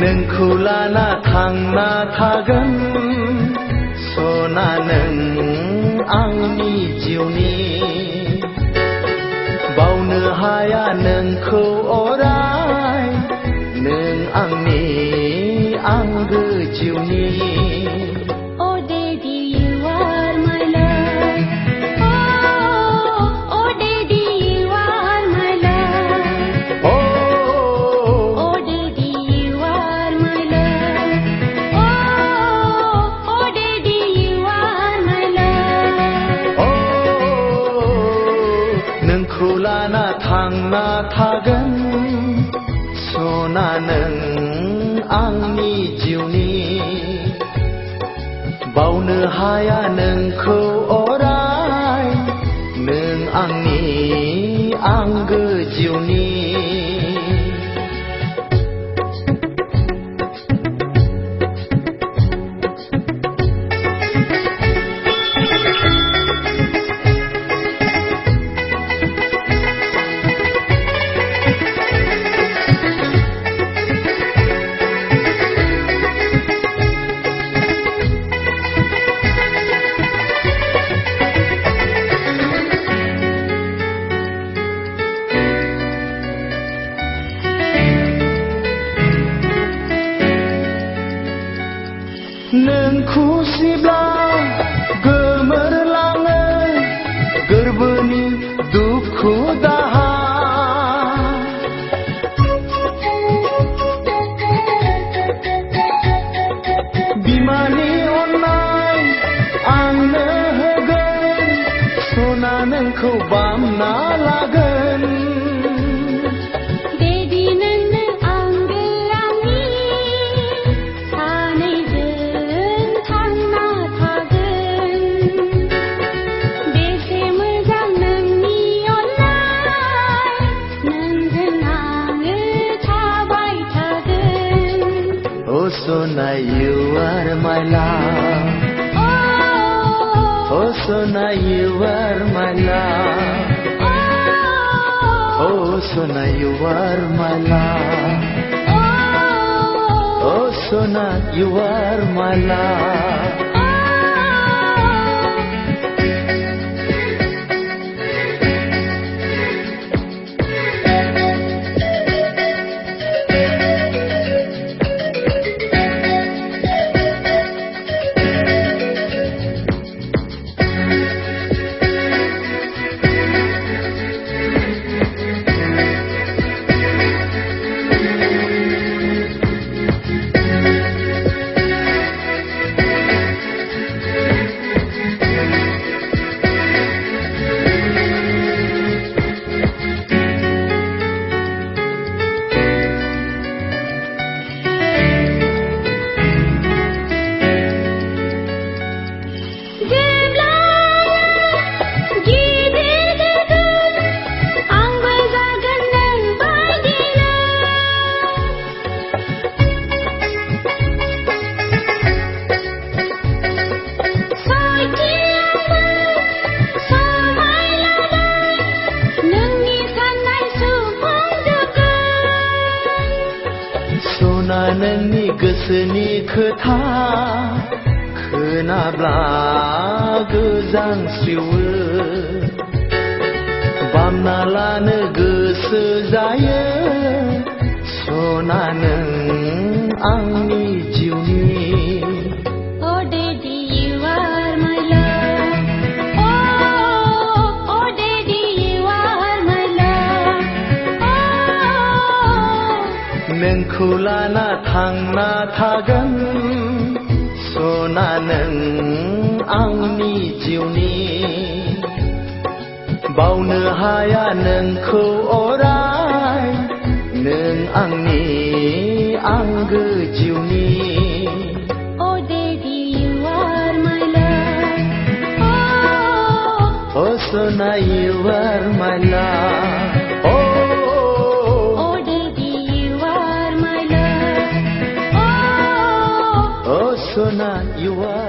नोंखौ लाना थांना थागोन सना नों आंनि जिउनि बावनो हाया नोंखौ अराय नों आंनि आंगो जिउनि नोंखौ लाना थांना थागोन सना नों आंनि जिउनि बावनो हाया नोंखौ अराय नों आंनि आंगो जिउनि नोंखौ सिब्ला गोमोरलाङो गोरबोनि दुखु दाहा बिमानि अननाय आंनो होगोन सना नोंखौ बामना लागोन Sona, you are my love. Oh, Sona, you are my love. Oh, Sona, you are my love. Oh, Sona, you are my love. नोंनि गोसोनि खोथा खोनाब्ला गोजांस्रिवो बामना लानो गोसो जायो सना नों आंनि जिउनि नोंखौ लाना थांना थागोन सना नों आंनि जिउनि बावनो हाया नोंखौ अराय नों आंनि आंगो जिउनि Oh Daddy, you are my love. Oh Sona, you are my love. Sona, you are